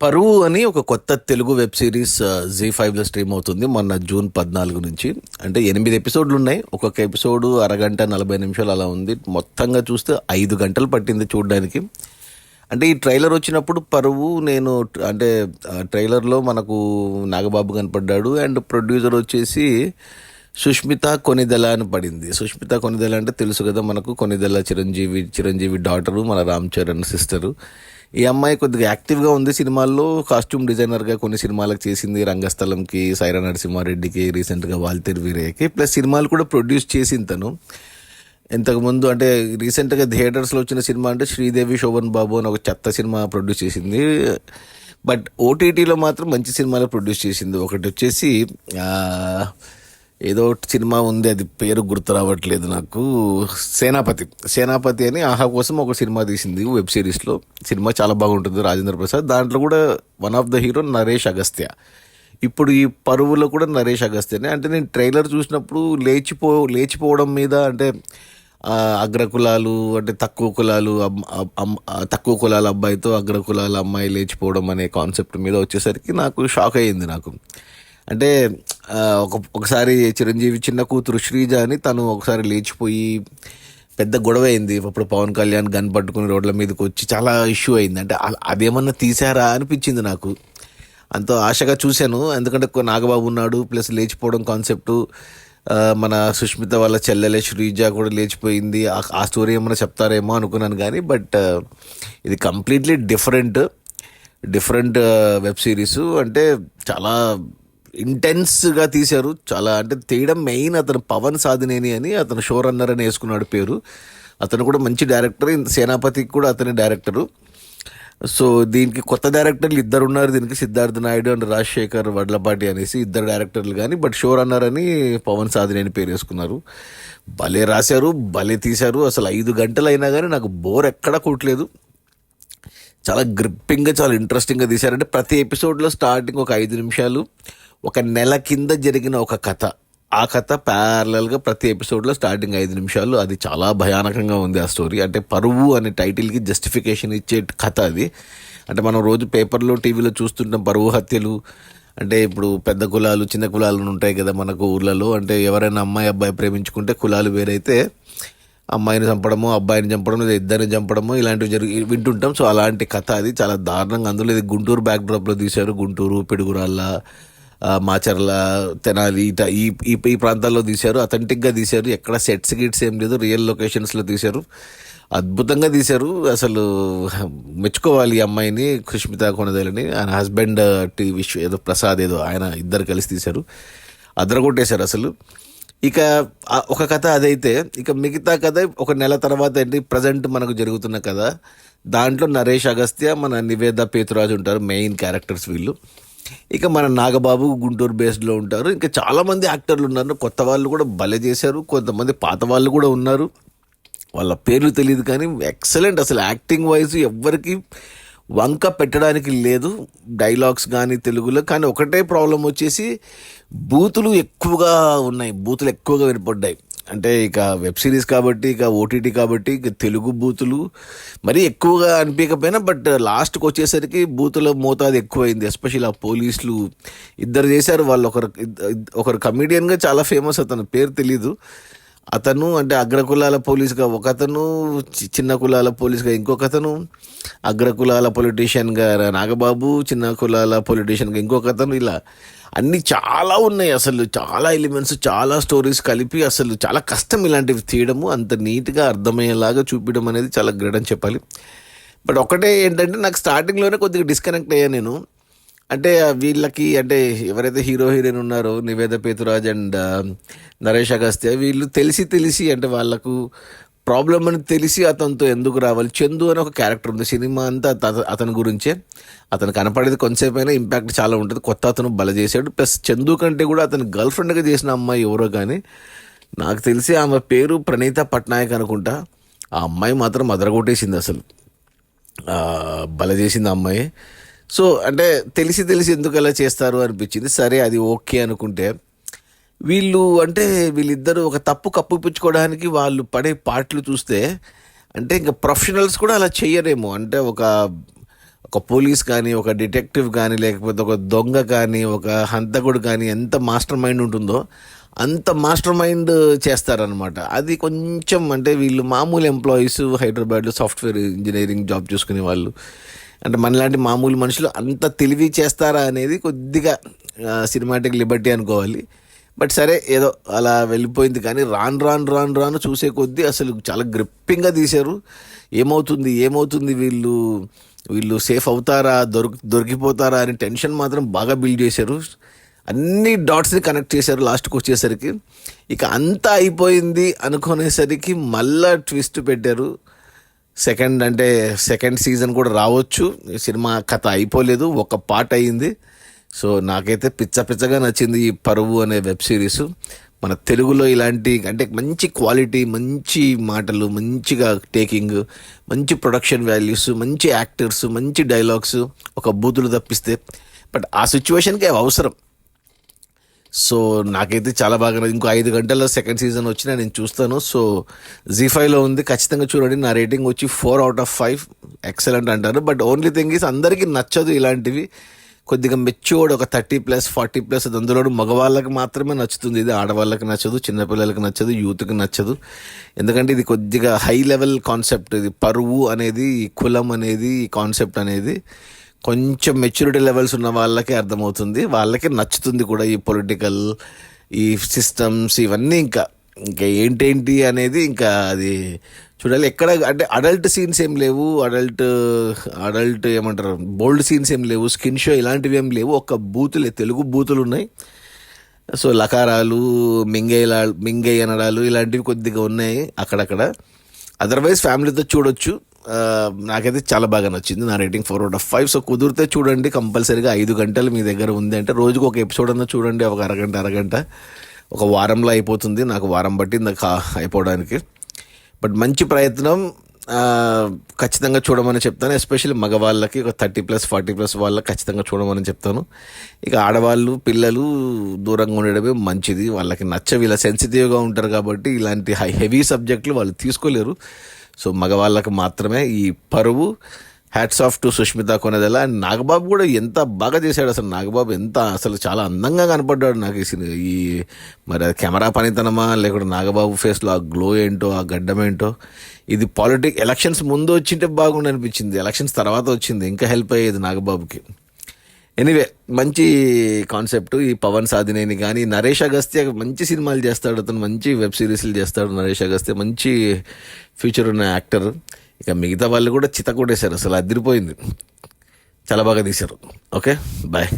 పరువు అని ఒక కొత్త తెలుగు వెబ్ సిరీస్ జీ5లో స్ట్రీమ్ అవుతుంది మొన్న జూన్ 14 నుంచి. అంటే 8 ఎపిసోడ్లు ఉన్నాయి. ఒక్కొక్క ఎపిసోడ్ అరగంట 40 నిమిషాలు అలా ఉంది. మొత్తంగా చూస్తే 5 గంటలు పట్టింది చూడడానికి. అంటే ఈ ట్రైలర్ వచ్చినప్పుడు పరువు నేను అంటే ట్రైలర్లో మనకు నాగబాబు కనపడ్డాడు అండ్ ప్రొడ్యూసర్ వచ్చేసి సుష్మిత కొనిదెల అని పడింది. సుష్మిత కొనిదెల అంటే తెలుసు కదా మనకు, కొనిదెల చిరంజీవి డాటరు, మన రామ్ చరణ్ సిస్టరు. ఈ అమ్మాయి కొద్దిగా యాక్టివ్గా ఉంది సినిమాల్లో. కాస్ట్యూమ్ డిజైనర్గా కొన్ని సినిమాలకు చేసింది, రంగస్థలంకి, సైరా నరసింహారెడ్డికి, రీసెంట్గా వాల్తేరు వీరయ్యకి, ప్లస్ సినిమాలు కూడా ప్రొడ్యూస్ చేసింది తను. ఇంతకుముందు అంటే రీసెంట్గా థియేటర్స్లో వచ్చిన సినిమా అంటే శ్రీదేవి శోభన్ బాబు అని ఒక చెత్త సినిమా ప్రొడ్యూస్ చేసింది. బట్ ఓటీటీలో మాత్రం మంచి సినిమాలు ప్రొడ్యూస్ చేసింది. ఒకటి వచ్చేసి ఏదో సినిమా ఉంది, అది పేరు గుర్తు రావట్లేదు నాకు. సేనాపతి అని ఆహా కోసం ఒక సినిమా తీసింది వెబ్ సిరీస్లో. సినిమా చాలా బాగుంటుంది, రాజేంద్ర ప్రసాద్. దాంట్లో కూడా one of the hero Naresh Agastya. ఇప్పుడు ఈ పరువులో కూడా నరేష్ అగస్త్యనే. అంటే నేను ట్రైలర్ చూసినప్పుడు లేచిపోవడం మీద, అంటే అగ్రకులాలు అంటే తక్కువ కులాల అబ్బాయితో అగ్రకులాల అమ్మాయి లేచిపోవడం అనే కాన్సెప్ట్ మీద వచ్చేసరికి నాకు షాక్ అయ్యింది. నాకు అంటే ఒకసారి చిరంజీవి చిన్న కూతురు శ్రీజ అని తను ఒకసారి లేచిపోయి పెద్ద గొడవ అయింది. అప్పుడు పవన్ కళ్యాణ్ గన్ పట్టుకుని రోడ్ల మీదకి వచ్చి చాలా ఇష్యూ అయింది. అంటే అదేమన్నా తీసారా అనిపించింది నాకు. అంత ఆశగా చూశాను, ఎందుకంటే నాగబాబు ఉన్నాడు, ప్లస్ లేచిపోవడం కాన్సెప్టు. మన సుష్మిత వాళ్ళ చెల్లెలే శ్రీజ కూడా లేచిపోయింది. ఆ స్టోరీ ఏమైనా చెప్తారేమో అనుకున్నాను కానీ, బట్ ఇది కంప్లీట్లీ డిఫరెంట్ వెబ్ సిరీస్. అంటే చాలా ఇంటెన్స్గా తీశారు. చాలా అంటే తీయడం మెయిన్ అతను పవన్ సాధినేని అని, అతను షో రన్నర్ అని వేసుకున్నాడు పేరు. అతను కూడా మంచి డైరెక్టర్. సేనాపతికి కూడా అతని డైరెక్టరు. సో దీనికి కొత్త డైరెక్టర్లు 2 ఉన్నారు దీనికి, సిద్ధార్థ్ నాయుడు అండ్ రాజశేఖర్ వడ్లపాటి అనేసి 2 డైరెక్టర్లు. కానీ బట్ షో రన్నర్ అని పవన్ సాధినేని పేరు వేసుకున్నారు. భలే రాశారు, భలే తీశారు. అసలు 5 గంటలు అయినా కానీ నాకు బోర్ ఎక్కడా కొట్టలేదు. చాలా గ్రిప్పింగ్గా, చాలా ఇంట్రెస్టింగ్గా తీశారంటే ప్రతి ఎపిసోడ్లో స్టార్టింగ్ ఒక 5 నిమిషాలు ఒక నెల కింద జరిగిన ఒక కథ, ఆ కథ ప్యారలల్గా ప్రతి ఎపిసోడ్లో స్టార్టింగ్ 5 నిమిషాలు. అది చాలా భయానకంగా ఉంది ఆ స్టోరీ. అంటే పరువు అనే టైటిల్కి జస్టిఫికేషన్ ఇచ్చే కథ అది. అంటే మనం రోజు పేపర్లో టీవీలో చూస్తుంటాం పరువు హత్యలు. అంటే ఇప్పుడు పెద్ద కులాలు చిన్న కులాలు ఉంటాయి కదా మనకు ఊర్లలో. అంటే ఎవరైనా అమ్మాయి అబ్బాయి ప్రేమించుకుంటే కులాలు వేరైతే అమ్మాయిని చంపడము, అబ్బాయిని చంపడము, లేదా ఇద్దరిని చంపడము, ఇలాంటివి వింటుంటాం. సో అలాంటి కథ అది, చాలా దారుణంగా. అందులో ఇది గుంటూరు బ్యాక్డ్రాప్లో తీశారు. గుంటూరు, పిడుగురాళ్ళ, మాచర్ల, తెనాలి ఈ ప్రాంతాల్లో తీశారు. అథెంటిక్గా తీశారు. ఎక్కడ గిట్స్ ఏం లేదు, రియల్ లొకేషన్స్లో తీశారు. అద్భుతంగా తీశారు. అసలు మెచ్చుకోవాలి ఈ అమ్మాయిని, సుష్మిత కొనిదెలని. ఆయన హస్బెండ్ ఏదో ప్రసాద్ ఏదో, ఆయన ఇద్దరు కలిసి తీశారు. అదరగొట్టేశారు అసలు. ఇక ఒక కథ అదైతే, ఇక మిగతా కథ ఒక నెల తర్వాత ఏంటి ప్రజెంట్ మనకు జరుగుతున్న కథ. దాంట్లో నరేష్ అగస్త్య, మన నివేద పేతురాజు ఉంటారు మెయిన్ క్యారెక్టర్స్ వీళ్ళు. ఇక మన నాగబాబు గుంటూరు బేస్డ్లో ఉంటారు. ఇంకా చాలామంది యాక్టర్లు ఉన్నారు. కొత్త వాళ్ళు కూడా భలే చేశారు, కొంతమంది పాత వాళ్ళు కూడా ఉన్నారు. వాళ్ళ పేర్లు తెలియదు కానీ ఎక్సలెంట్. అసలు యాక్టింగ్ వైజ్ ఎవ్వరికి వంక పెట్టడానికి లేదు. డైలాగ్స్ కానీ తెలుగులో. కానీ ఒకటే ప్రాబ్లం వచ్చేసి బూతులు ఎక్కువగా ఉన్నాయి, బూతులు ఎక్కువగా వినపడ్డాయి. అంటే ఇక వెబ్ సిరీస్ కాబట్టి, ఇక ఓటీటీ కాబట్టి, ఇక తెలుగు బూతులు మరీ ఎక్కువగా అనిపించకపోయినా, బట్ లాస్ట్కి వచ్చేసరికి బూతుల మోతాదు ఎక్కువైంది. ఎస్పెషల్లీ ఆ పోలీసులు 2 చేశారు. వాళ్ళు ఒకరు కమీడియన్గా చాలా ఫేమస్, అతను పేరు తెలీదు. అతను అంటే అగ్రకులాల పోలీస్గా ఒకతను, చిన్న కులాల పోలీస్గా ఇంకొకతను, అగ్రకులాల పొలిటీషియన్గా నాగబాబు, చిన్న కులాల పొలిటీషియన్గా ఇంకొకతను. ఇలా అన్నీ చాలా ఉన్నాయి. అసలు చాలా ఎలిమెంట్స్, చాలా స్టోరీస్ కలిపి అసలు చాలా కష్టం ఇలాంటివి తీయడము. అంత నీట్గా అర్థమయ్యేలాగా చూపించడం అనేది చాలా గ్రేట్ అని చెప్పాలి. బట్ ఒకటే ఏంటంటే నాకు స్టార్టింగ్లోనే కొద్దిగా డిస్కనెక్ట్ అయ్యాను నేను. అంటే వీళ్ళకి, అంటే ఎవరైతే హీరో హీరోయిన్ ఉన్నారో నివేద పేతురాజ్ అండ్ నరేష్ అగస్త్య, వీళ్ళు తెలిసి అంటే వాళ్ళకు ప్రాబ్లం అని తెలిసి అతనితో ఎందుకు రావాలి. చందు అని ఒక క్యారెక్టర్ ఉంది, సినిమా అంతా అతని గురించే. అతను కనపడేది కొంతసేపు అయినా ఇంపాక్ట్ చాలా ఉంటుంది. కొత్త అతను బల చేశాడు. ప్లస్ చందు కంటే కూడా అతని గర్ల్ ఫ్రెండ్గా చేసిన అమ్మాయి ఎవరో కానీ నాకు తెలిసి ఆమె పేరు ప్రణీత పట్నాయక్ అనుకుంటా. ఆ అమ్మాయి మాత్రం అదరగొట్టేసింది అసలు, బల చేసింది ఆ అమ్మాయి. సో అంటే తెలిసి ఎందుకు అలా చేస్తారు అనిపించింది. సరే అది ఓకే అనుకుంటే, వీళ్ళిద్దరూ ఒక తప్పు కప్పిపుచ్చుకోవడానికి వాళ్ళు పడే పాటలు చూస్తే, అంటే ఇంకా ప్రొఫెషనల్స్ కూడా అలా చెయ్యరేమో. అంటే ఒక పోలీస్ కానీ, ఒక డిటెక్టివ్ కానీ, లేకపోతే ఒక దొంగ కానీ, ఒక హంతకుడు కానీ ఎంత మాస్టర్ మైండ్ ఉంటుందో అంత మాస్టర్ మైండ్ చేస్తారనమాట. అది కొంచెం అంటే వీళ్ళు మామూలు ఎంప్లాయీస్ హైదరాబాద్లో సాఫ్ట్వేర్ ఇంజనీరింగ్ జాబ్ చూసుకునే వాళ్ళు, అంటే మనలాంటి మామూలు మనుషులు అంత తెలివి చేస్తారా అనేది కొద్దిగా సినిమాటిక్ లిబర్టీ అనుకోవాలి. బట్ సరే ఏదో అలా వెళ్ళిపోయింది. కానీ రాను రాను రాను రాను చూసే కొద్దీ అసలు చాలా గ్రిప్పింగ్గా తీశారు. ఏమవుతుంది ఏమవుతుంది వీళ్ళు వీళ్ళు సేఫ్ అవుతారా, దొరికిపోతారా అని టెన్షన్ మాత్రం బాగా బిల్డ్ చేశారు. అన్ని డాట్స్ని కనెక్ట్ చేశారు లాస్ట్కి వచ్చేసరికి. ఇక అంతా అయిపోయింది అనుకునేసరికి మళ్ళా ట్విస్ట్ పెట్టారు. సెకండ్ సీజన్ కూడా రావచ్చు. సినిమా కథ అయిపోలేదు, ఒక పార్ట్ అయ్యింది. సో నాకైతే పిచ్చగా నచ్చింది ఈ పరువు అనే వెబ్ సిరీస్. మన తెలుగులో ఇలాంటి అంటే మంచి క్వాలిటీ, మంచి మాటలు, మంచిగా టేకింగ్, మంచి ప్రొడక్షన్ వాల్యూస్, మంచి యాక్టర్స్, మంచి డైలాగ్స్, ఒక బూతులు తప్పిస్తే. బట్ ఆ సిచ్యువేషన్కి అవి అవసరం. సో నాకైతే చాలా బాగా ఇంకో 5 గంటల్లో సెకండ్ సీజన్ వచ్చినా నేను చూస్తాను. సో జీ5లో ఉంది, ఖచ్చితంగా చూడండి. నా రేటింగ్ వచ్చి 4/5. ఎక్సలెంట్ అంటారు. బట్ ఓన్లీ థింగ్ ఈస్ అందరికీ నచ్చదు ఇలాంటివి. కొద్దిగా మెచ్యూర్డ్ ఒక 30+, 40+, అది అందులో మగవాళ్ళకి మాత్రమే నచ్చుతుంది. ఇది ఆడవాళ్ళకి నచ్చదు, చిన్నపిల్లలకి నచ్చదు, యూత్కి నచ్చదు. ఎందుకంటే ఇది కొద్దిగా హై లెవెల్ కాన్సెప్ట్. ఇది పరువు అనేది, కులం అనేది, ఈ కాన్సెప్ట్ అనేది కొంచెం మెచ్యూరిటీ లెవెల్స్ ఉన్న వాళ్ళకే అర్థమవుతుంది, వాళ్ళకే నచ్చుతుంది కూడా. ఈ పొలిటికల్, ఈ సిస్టమ్స్, ఇవన్నీ ఇంకా ఏంటేంటి అనేది ఇంకా అది చూడాలి. ఎక్కడ అంటే అడల్ట్ సీన్స్ ఏం లేవు, అడల్ట్ ఏమంటారు, బోల్డ్ సీన్స్ ఏం లేవు, స్కిన్ షో ఇలాంటివి ఏం లేవు. ఒక బూతులే, తెలుగు బూతులు ఉన్నాయి. సో లకారాలు, మింగై అనడాలు ఇలాంటివి కొద్దిగా ఉన్నాయి అక్కడక్కడ. అదర్వైజ్ ఫ్యామిలీతో చూడొచ్చు. నాకైతే చాలా బాగా నచ్చింది. నా రేటింగ్ 4/5. సో కుదిరితే చూడండి కంపల్సరీగా. 5 గంటలు మీ దగ్గర ఉంది అంటే రోజుకు ఒక ఎపిసోడ్ అన్నా చూడండి. ఒక అరగంట ఒక వారంలో అయిపోతుంది. నాకు వారం పట్టింది అయిపోవడానికి. బట్ మంచి ప్రయత్నం, ఖచ్చితంగా చూడమని చెప్తాను. ఎస్పెషల్లీ మగవాళ్ళకి, ఒక 30+, 40+ వాళ్ళకి ఖచ్చితంగా చూడమని చెప్తాను. ఇక ఆడవాళ్ళు, పిల్లలు దూరంగా ఉండడమే మంచిది. వాళ్ళకి నచ్చవి, ఇలా సెన్సిటివ్గా ఉంటారు కాబట్టి ఇలాంటి హెవీ సబ్జెక్టులు వాళ్ళు తీసుకోలేరు. సో మగవాళ్ళకి మాత్రమే ఈ పరువు. Hats off to Sushmita Konidela. And Nagababu కూడా ఎంత బాగా చేశాడు అసలు. నాగబాబు అసలు చాలా అందంగా కనపడ్డాడు నాకు ఈ మరి కెమెరా పనితనమా, లేకుంటే నాగబాబు ఫేస్లో ఆ గ్లో ఏంటో, ఆ గడ్డం ఏంటో. ఇది ఎలక్షన్స్ ముందు వచ్చింటే బాగుండి అనిపించింది. ఎలక్షన్స్ తర్వాత వచ్చింది, ఇంకా హెల్ప్ అయ్యేది నాగబాబుకి. ఎనీవే మంచి కాన్సెప్ట్. ఈ పవన్ సాధినేని కానీ, నరేష్ అగస్త్య మంచి సినిమాలు చేస్తాడు, అతను మంచి వెబ్ సిరీస్లు చేస్తాడు. నరేష్ అగస్త్య మంచి ఫ్యూచర్ ఉన్న యాక్టర్. ఇక మిగతా వాళ్ళు కూడా చితకొట్టేశారు, అసలు అదిరిపోయింది, చాలా బాగా తీశారు. Okay, bye.